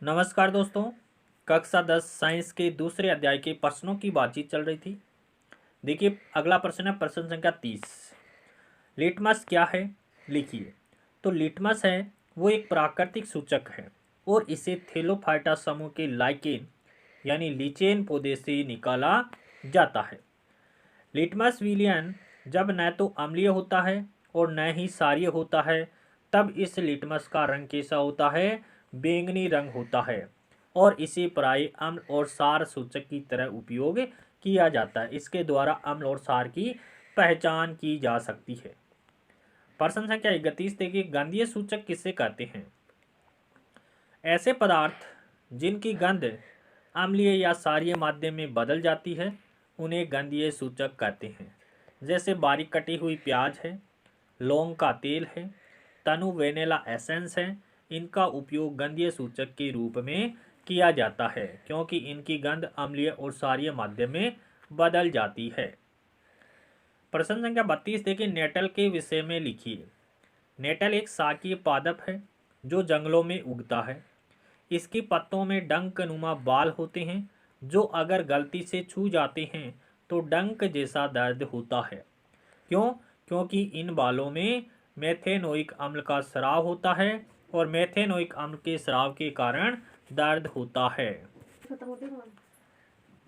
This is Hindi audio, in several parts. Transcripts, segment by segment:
नमस्कार दोस्तों। कक्षा 10 साइंस के दूसरे अध्याय के प्रश्नों की बातचीत चल रही थी। देखिए अगला प्रश्न है प्रश्न संख्या 30। लिटमस क्या है लिखिए। तो लिटमस है वो एक प्राकृतिक सूचक है और इसे थेलोफाइटा समूह के लाइकेन यानी लीचेन पौधे से निकाला जाता है। लिटमस विलियन जब न तो अम्लीय होता है और न ही क्षारीय होता है, तब इस लिटमस का रंग कैसा होता है? बैंगनी रंग होता है और इसे प्राय अम्ल और क्षार सूचक की तरह उपयोग किया जाता है। इसके द्वारा अम्ल और क्षार की पहचान की जा सकती है। प्रश्न संख्या 31 देखिए, गंधीय सूचक किसे कहते हैं? ऐसे पदार्थ जिनकी गंध अम्लीय या क्षारीय माध्यम में बदल जाती है उन्हें गंधीय सूचक कहते हैं। जैसे बारीक कटी हुई प्याज है, लौंग का तेल है, तनु वेनिला एसेंस है। इनका उपयोग गंधीय सूचक के रूप में किया जाता है क्योंकि इनकी गंध अम्लीय और क्षारीय माध्यम में बदल जाती है। प्रश्न संख्या 32 देखिए, नेटल के विषय में लिखिए। नेटल एक शाकीय पादप है जो जंगलों में उगता है। इसके पत्तों में डंकनुमा बाल होते हैं जो अगर गलती से छू जाते हैं तो डंक जैसा दर्द होता है। क्यों? क्योंकि इन बालों में मेथेनोइक अम्ल का स्राव होता है और मेथेनोइक अम्ल के स्राव के कारण दर्द होता है।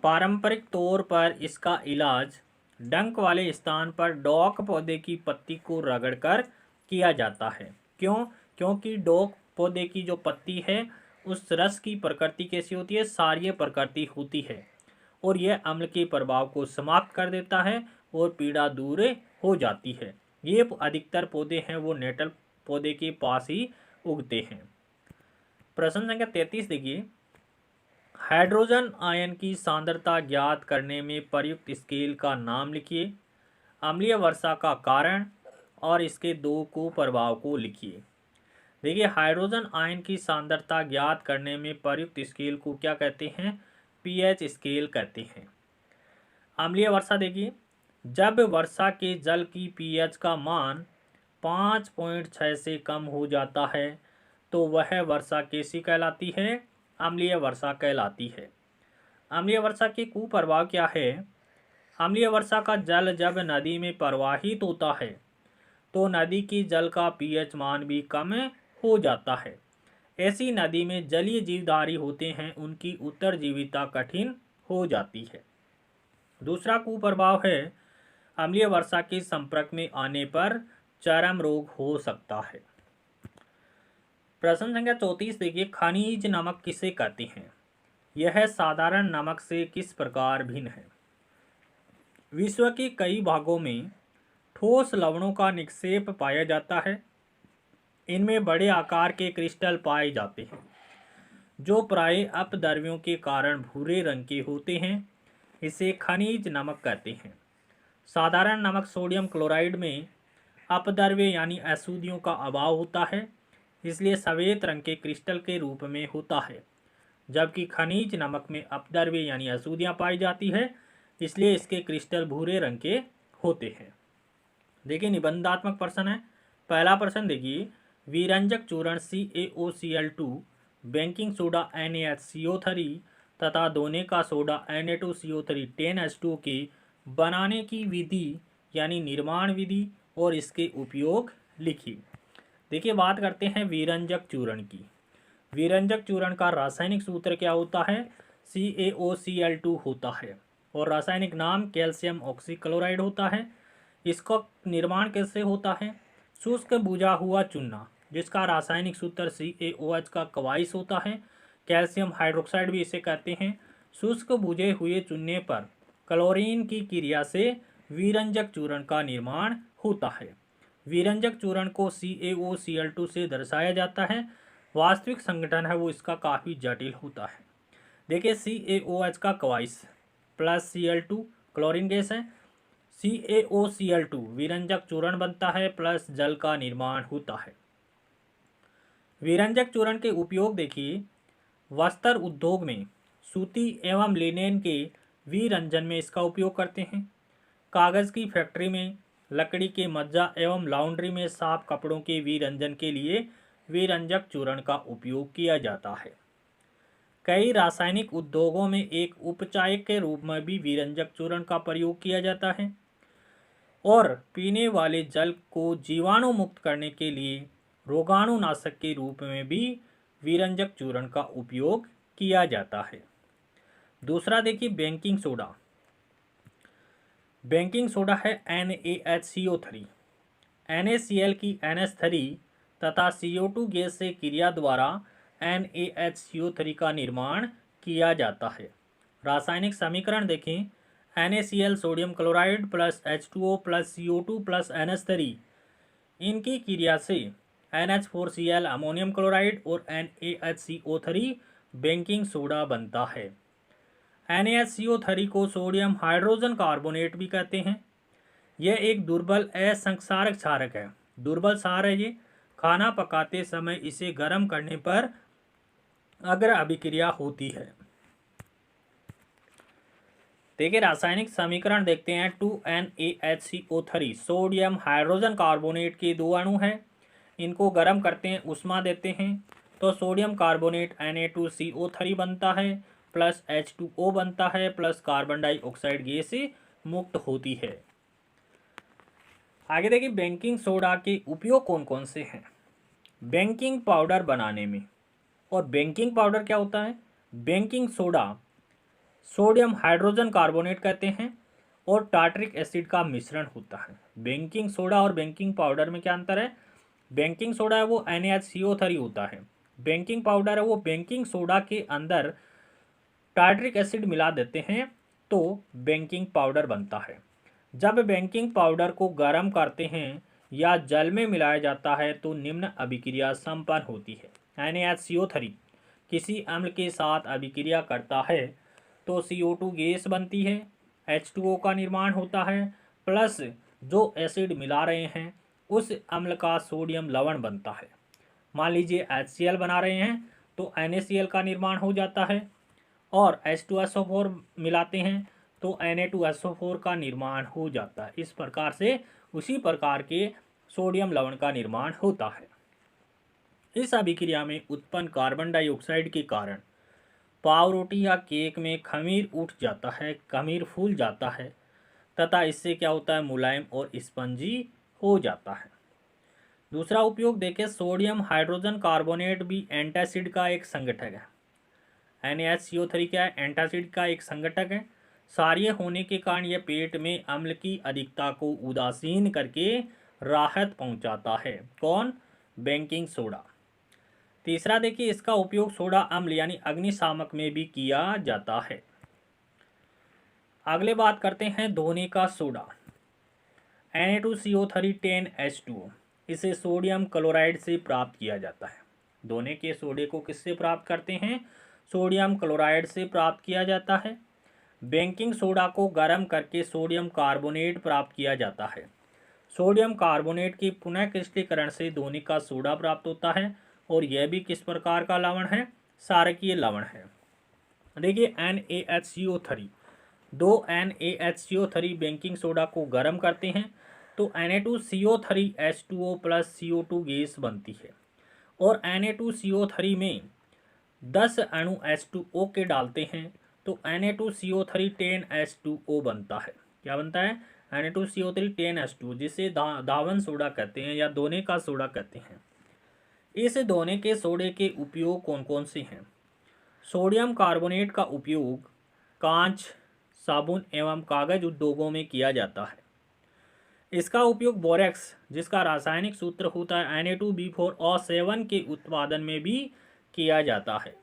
पारंपरिक तौर पर इसका इलाज डंक वाले स्थान पर डॉक पौधे की पत्ती को रगड़कर किया जाता है। क्यों? क्योंकि डॉक पौधे की जो पत्ती है उस रस की प्रकृति कैसी होती है? क्षारीय प्रकृति होती है और यह अम्ल के प्रभाव को समाप्त कर देता है और पीड़ा दूर हो जाती है। ये अधिकतर पौधे हैं वो नेटल पौधे के पास ही उगते हैं। प्रश्न संख्या 33 देखिए, हाइड्रोजन आयन की सांद्रता ज्ञात करने में प्रयुक्त स्केल का नाम लिखिए। अम्लीय वर्षा का कारण और इसके दो कुप्रभाव को लिखिए। देखिए हाइड्रोजन आयन की सांद्रता ज्ञात करने में प्रयुक्त स्केल को क्या कहते हैं? पीएच स्केल कहते हैं। अम्लीय वर्षा देखिए, जब वर्षा के जल की पीएच का मान 5.6 से कम हो जाता है तो वह वर्षा कैसी कहलाती है? अम्लीय वर्षा कहलाती है। अम्लीय वर्षा के कुप्रभाव क्या है? अम्लीय वर्षा का जल जब नदी में प्रवाहित होता है तो नदी की जल का पीएच मान भी कम हो जाता है। ऐसी नदी में जलीय जीवधारी होते हैं उनकी उत्तरजीविता कठिन हो जाती है। दूसरा कुप्रभाव है अम्लीय वर्षा के संपर्क में आने पर चर्म रोग हो सकता है। प्रश्न संख्या 34 देखिए, खनिज नमक किसे कहते हैं? यह साधारण नमक से किस प्रकार भिन्न है? विश्व के कई भागों में ठोस लवणों का निक्षेप पाया जाता है। इनमें बड़े आकार के क्रिस्टल पाए जाते हैं जो प्राय अपद्रव्यों के कारण भूरे रंग के होते हैं। इसे खनिज नमक कहते हैं। साधारण नमक सोडियम क्लोराइड में अपद्रव्य यानी अशुद्धियों का अभाव होता है, इसलिए सफेद रंग के क्रिस्टल के रूप में होता है। जबकि खनिज नमक में अपद्रव्य यानी अशुद्धियाँ पाई जाती है, इसलिए इसके क्रिस्टल भूरे रंग के होते हैं। देखिए निबंधात्मक प्रश्न है। पहला प्रश्न देखिए, विरंजक चूर्ण CaOCl2, बेकिंग सोडा NaHCO3 तथा दोने का सोडा Na2CO3 10H2 के बनाने की विधि यानी निर्माण विधि और इसके उपयोग लिखिए। देखिए बात करते हैं विरंजक चूर्ण की। विरंजक चूर्ण का रासायनिक सूत्र क्या होता है? CaOCl2 होता है और रासायनिक नाम कैल्शियम ऑक्सीक्लोराइड होता है। इसका निर्माण कैसे होता है? शुष्क बुझा हुआ चूना जिसका रासायनिक सूत्र CaOH का कवाइस होता है। कैल्शियम हाइड्रोक्साइड भी इसे कहते हैं। शुष्क बुझे हुए चूने पर क्लोरीन की क्रिया से विरंजक चूर्ण का निर्माण होता है। विरंजक चूर्ण को CaOCl2 से दर्शाया जाता है। वास्तविक संगठन है वो इसका काफ़ी जटिल होता है। देखिए CaOH का कवाइस प्लस Cl2 क्लोरीन गैस है। CaOCl2 विरंजक चूर्ण बनता है प्लस जल का निर्माण होता है। विरंजक चूर्ण के उपयोग देखिए, वस्त्र उद्योग में सूती एवं लिनेन के विरंजन में इसका उपयोग करते हैं। कागज़ की फैक्ट्री में, लकड़ी के मज्जा एवं लाउंड्री में साफ कपड़ों के विरंजन के लिए विरंजक चूर्ण का उपयोग किया जाता है। कई रासायनिक उद्योगों में एक उपचायक के रूप में भी वीरंजक चूर्ण का प्रयोग किया जाता है और पीने वाले जल को जीवाणु मुक्त करने के लिए रोगाणुनाशक के रूप में भी वीरंजक चूर्ण का उपयोग किया जाता है। दूसरा देखिए बेकिंग सोडा। बेकिंग सोडा है NaHCO3। NaCl की NH3 तथा CO2 गैस से क्रिया द्वारा NaHCO3 का निर्माण किया जाता है। रासायनिक समीकरण देखें, NaCl sodium chloride plus H2O plus CO2 plus NH3, इनकी क्रिया से NH4Cl अमोनियम क्लोराइड और NaHCO3 बेकिंग सोडा बनता है। NaHCO3 को सोडियम हाइड्रोजन कार्बोनेट भी कहते हैं। यह एक दुर्बल असंक्षारक क्षारक है। दुर्बल क्षार है ये। खाना पकाते समय इसे गर्म करने पर अग्र अभिक्रिया होती है। देखिए रासायनिक समीकरण देखते हैं। 2NaHCO3 सोडियम हाइड्रोजन कार्बोनेट के दो अणु हैं। इनको गर्म करते हैं, उष्मा देते हैं तो सोडियम कार्बोनेट Na2CO3 बनता है प्लस H2O बनता है प्लस कार्बन डाइऑक्साइड गैस मुक्त होती है। आगे देखिए बेकिंग सोडा के उपयोग कौन कौन से हैं। बेकिंग पाउडर बनाने में। और बेकिंग पाउडर क्या होता है? Baking soda sodium hydrogen carbonate कहते हैं और टार्टरिक एसिड का मिश्रण होता है। बेकिंग सोडा और बेकिंग पाउडर में क्या अंतर है? बेकिंग सोडा है वो NaHCO3 होता है। बेकिंग पाउडर है वो बेकिंग सोडा के अंदर टार्टरिक एसिड मिला देते हैं तो बेकिंग पाउडर बनता है। जब बेकिंग पाउडर को गर्म करते हैं या जल में मिलाया जाता है तो निम्न अभिक्रिया संपन्न होती है। NaHCO3 किसी अम्ल के साथ अभिक्रिया करता है तो CO2 गैस बनती है, H2O का निर्माण होता है प्लस जो एसिड मिला रहे हैं उस अम्ल का सोडियम लवण बनता है। मान लीजिए HCl बना रहे हैं तो NaCl का निर्माण हो जाता है और H2SO4 मिलाते हैं तो Na2SO4 का निर्माण हो जाता है। इस प्रकार से उसी प्रकार के सोडियम लवण का निर्माण होता है। इस अभिक्रिया में उत्पन्न कार्बन डाइऑक्साइड के कारण पावरोटी या केक में खमीर उठ जाता है, खमीर फूल जाता है तथा इससे क्या होता है? मुलायम और स्पंजी हो जाता है। दूसरा उपयोग देखें, सोडियम हाइड्रोजन कार्बोनेट भी एंटासिड का एक संगठक है। NaHCO3 क्या है? एंटासिड का एक संगठक है। क्षारीय होने के कारण यह पेट में अम्ल की अधिकता को उदासीन करके राहत पहुंचाता है। कौन? Baking soda. तीसरा देखिए, इसका उपयोग सोडा अम्ल यानी अग्निशामक में भी किया जाता है। अगले बात करते हैं धोने का सोडा। Na2CO3 10H2O, इसे सोडियम क्लोराइड से प्राप्त किया जाता है। धोने के सोडे को किससे प्राप्त करते हैं? सोडियम क्लोराइड से प्राप्त किया जाता है। बेकिंग सोडा को गर्म करके सोडियम कार्बोनेट प्राप्त किया जाता है। सोडियम कार्बोनेट के पुनः क्रिस्टलीकरण से धोने का सोडा प्राप्त होता है और यह भी किस प्रकार का लवण है? क्षारकीय लवण है। देखिए NaHCO3, दो NaHCO3 बेकिंग सोडा को गर्म करते हैं तो Na2CO3 H2O plus CO2 gas बनती है और Na2CO3 में 10 अणु H2O के डालते हैं तो Na2CO3 10H2O बनता है। क्या बनता है? Na2CO3 10H2O, जिसे धावन सोडा कहते हैं या धोने का सोडा कहते हैं। इस धोने के सोडे के उपयोग कौन कौन से हैं? सोडियम कार्बोनेट का उपयोग कांच, साबुन एवं कागज उद्योगों में किया जाता है। इसका उपयोग बोरेक्स, जिसका रासायनिक सूत्र होता है Na2B4O7 के उत्पादन में भी किया जाता है।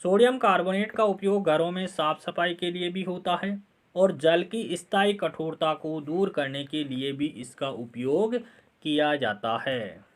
सोडियम कार्बोनेट का उपयोग घरों में साफ सफाई के लिए भी होता है और जल की स्थायी कठोरता को दूर करने के लिए भी इसका उपयोग किया जाता है।